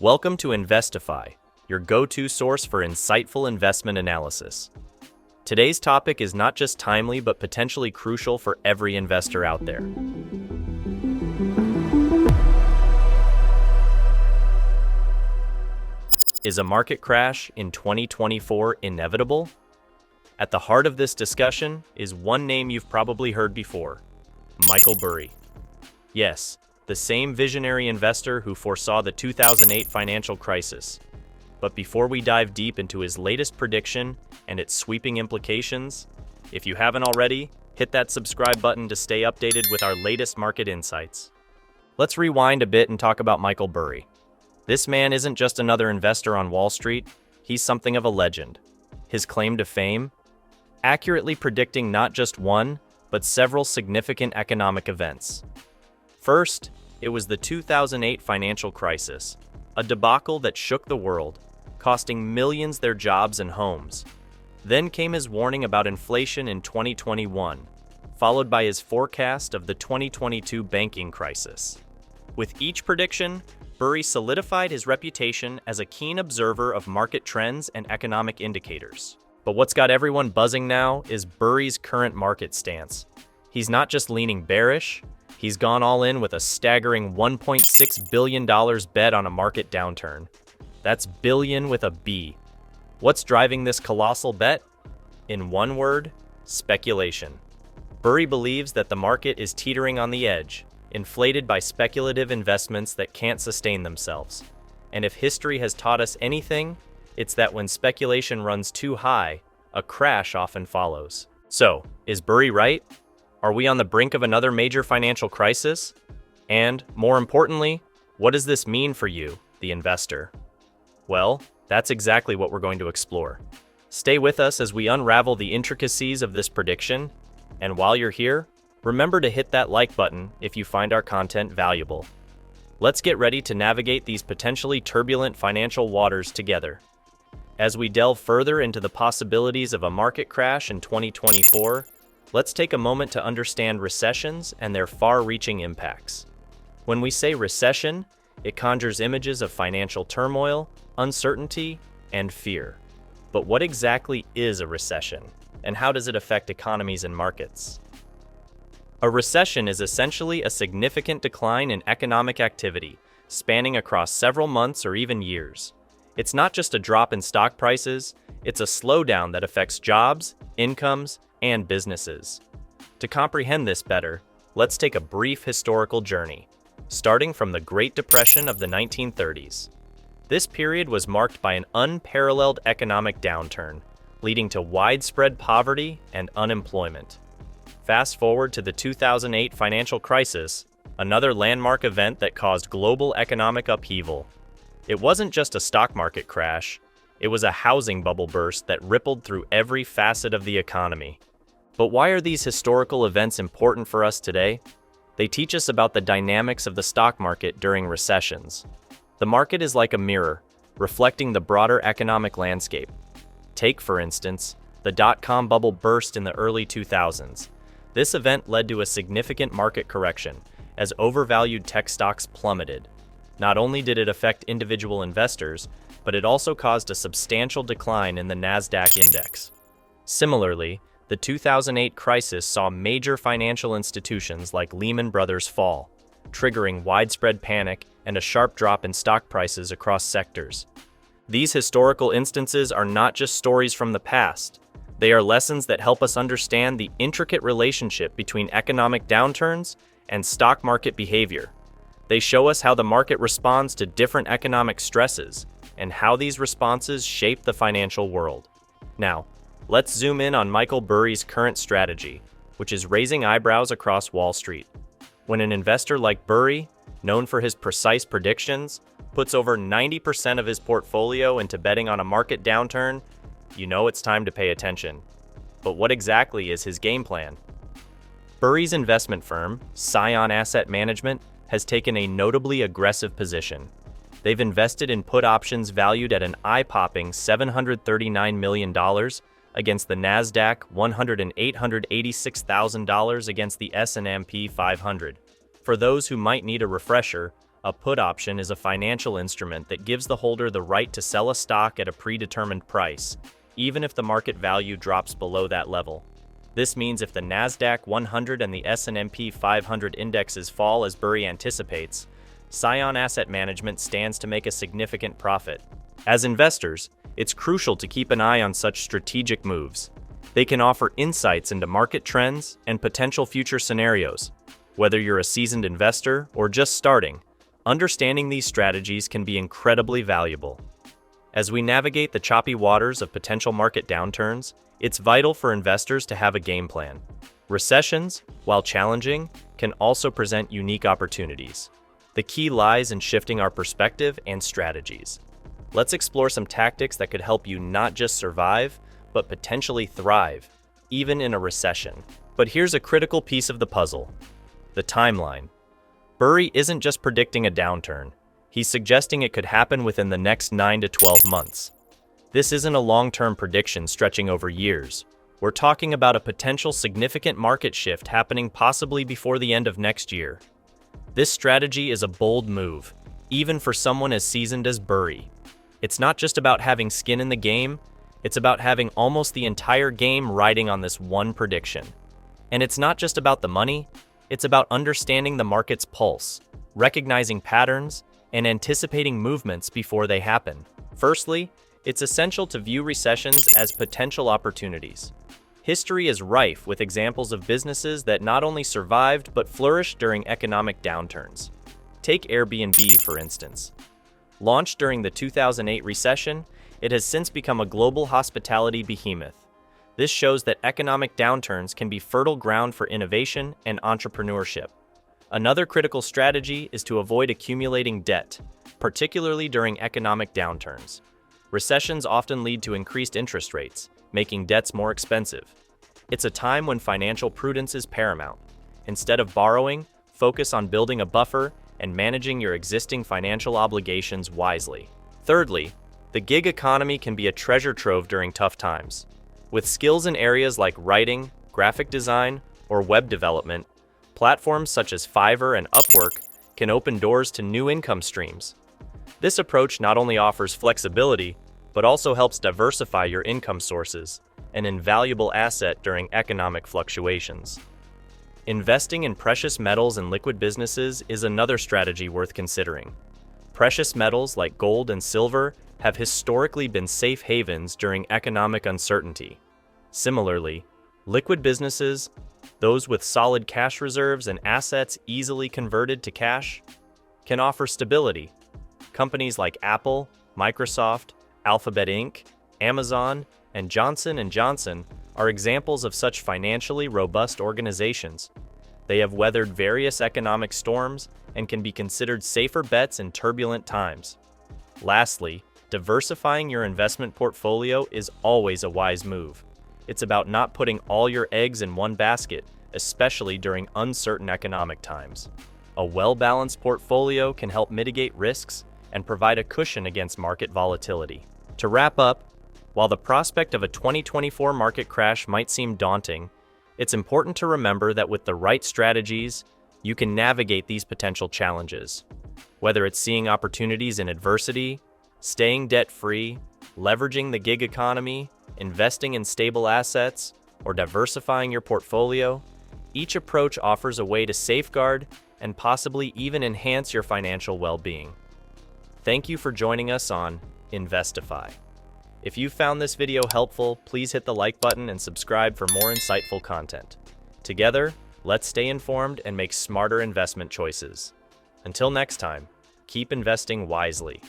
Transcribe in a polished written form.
Welcome to Investify, your go-to source for insightful investment analysis. Today's topic is not just timely but potentially crucial for every investor out there. Is a market crash in 2024 inevitable? At the heart of this discussion is one name you've probably heard before: Michael Burry. Yes, the same visionary investor who foresaw the 2008 financial crisis. But before we dive deep into his latest prediction and its sweeping implications, if you haven't already, hit that subscribe button to stay updated with our latest market insights. Let's rewind a bit and talk about Michael Burry. This man isn't just another investor on Wall Street, he's something of a legend. His claim to fame? Accurately predicting not just one, but several significant economic events. First, it was the 2008 financial crisis, a debacle that shook the world, costing millions their jobs and homes. Then came his warning about inflation in 2021, followed by his forecast of the 2022 banking crisis. With each prediction, Burry solidified his reputation as a keen observer of market trends and economic indicators. But what's got everyone buzzing now is Burry's current market stance. He's not just leaning bearish, he's gone all in with a staggering $1.6 billion bet on a market downturn. That's billion with a B. What's driving this colossal bet? In one word, speculation. Burry believes that the market is teetering on the edge, inflated by speculative investments that can't sustain themselves. And if history has taught us anything, it's that when speculation runs too high, a crash often follows. So, is Burry right? Are we on the brink of another major financial crisis? And, more importantly, what does this mean for you, the investor? Well, that's exactly what we're going to explore. Stay with us as we unravel the intricacies of this prediction. And while you're here, remember to hit that like button if you find our content valuable. Let's get ready to navigate these potentially turbulent financial waters together. As we delve further into the possibilities of a market crash in 2024, let's take a moment to understand recessions and their far-reaching impacts. When we say recession, it conjures images of financial turmoil, uncertainty, and fear. But what exactly is a recession, and how does it affect economies and markets? A recession is essentially a significant decline in economic activity, spanning across several months or even years. It's not just a drop in stock prices, it's a slowdown that affects jobs, incomes, and businesses. To comprehend this better, let's take a brief historical journey, starting from the Great Depression of the 1930s. This period was marked by an unparalleled economic downturn, leading to widespread poverty and unemployment. Fast forward to the 2008 financial crisis, another landmark event that caused global economic upheaval. It wasn't just a stock market crash, it was a housing bubble burst that rippled through every facet of the economy. But why are these historical events important for us today? They teach us about the dynamics of the stock market during recessions. The market is like a mirror, reflecting the broader economic landscape. Take, for instance, the dot-com bubble burst in the early 2000s. This event led to a significant market correction, as overvalued tech stocks plummeted. Not only did it affect individual investors, but it also caused a substantial decline in the Nasdaq index. Similarly, the 2008 crisis saw major financial institutions like Lehman Brothers fall, triggering widespread panic and a sharp drop in stock prices across sectors. These historical instances are not just stories from the past. They are lessons that help us understand the intricate relationship between economic downturns and stock market behavior. They show us how the market responds to different economic stresses and how these responses shape the financial world. Now, let's zoom in on Michael Burry's current strategy, which is raising eyebrows across Wall Street. When an investor like Burry, known for his precise predictions, puts over 90% of his portfolio into betting on a market downturn, you know it's time to pay attention. But what exactly is his game plan? Burry's investment firm, Scion Asset Management, has taken a notably aggressive position. They've invested in put options valued at an eye-popping $739 million against the Nasdaq, $886,000 against the S&P 500. For those who might need a refresher, A put option is a financial instrument that gives the holder the right to sell a stock at a predetermined price, even if the market value drops below that level. This means if the Nasdaq 100 and the S&P 500 indexes fall as Burry anticipates, Scion Asset Management stands to make a significant profit. As investors, it's crucial to keep an eye on such strategic moves. They can offer insights into market trends and potential future scenarios. Whether you're a seasoned investor or just starting, understanding these strategies can be incredibly valuable. As we navigate the choppy waters of potential market downturns, it's vital for investors to have a game plan. Recessions, while challenging, can also present unique opportunities. The key lies in shifting our perspective and strategies. Let's explore some tactics that could help you not just survive, but potentially thrive, even in a recession. But here's a critical piece of the puzzle: the timeline. Burry isn't just predicting a downturn. He's suggesting it could happen within the next 9 to 12 months. This isn't a long-term prediction stretching over years. We're talking about a potential significant market shift happening possibly before the end of next year. This strategy is a bold move, even for someone as seasoned as Burry. It's not just about having skin in the game, it's about having almost the entire game riding on this one prediction. And it's not just about the money, it's about understanding the market's pulse, recognizing patterns, and anticipating movements before they happen. Firstly, it's essential to view recessions as potential opportunities. History is rife with examples of businesses that not only survived but flourished during economic downturns. Take Airbnb, for instance. Launched during the 2008 recession, it has since become a global hospitality behemoth. This shows that economic downturns can be fertile ground for innovation and entrepreneurship. Another critical strategy is to avoid accumulating debt, particularly during economic downturns. Recessions often lead to increased interest rates, making debts more expensive. It's a time when financial prudence is paramount. Instead of borrowing, focus on building a buffer and managing your existing financial obligations wisely. Thirdly, the gig economy can be a treasure trove during tough times. With skills in areas like writing, graphic design, or web development, platforms such as Fiverr and Upwork can open doors to new income streams. This approach not only offers flexibility, but also helps diversify your income sources, an invaluable asset during economic fluctuations. Investing in precious metals and liquid businesses is another strategy worth considering. Precious metals like gold and silver have historically been safe havens during economic uncertainty. Similarly, liquid businesses, those with solid cash reserves and assets easily converted to cash, can offer stability. Companies like Apple, Microsoft, Alphabet Inc., Amazon, and Johnson & Johnson are examples of such financially robust organizations. They have weathered various economic storms and can be considered safer bets in turbulent times. Lastly, diversifying your investment portfolio is always a wise move. It's about not putting all your eggs in one basket, especially during uncertain economic times. A well-balanced portfolio can help mitigate risks and provide a cushion against market volatility. To wrap up, while the prospect of a 2024 market crash might seem daunting, it's important to remember that with the right strategies, you can navigate these potential challenges. Whether it's seeing opportunities in adversity, staying debt-free, leveraging the gig economy, investing in stable assets, or diversifying your portfolio, each approach offers a way to safeguard and possibly even enhance your financial well-being. Thank you for joining us on Investify. If you found this video helpful, please hit the like button and subscribe for more insightful content. Together, let's stay informed and make smarter investment choices. Until next time, keep investing wisely.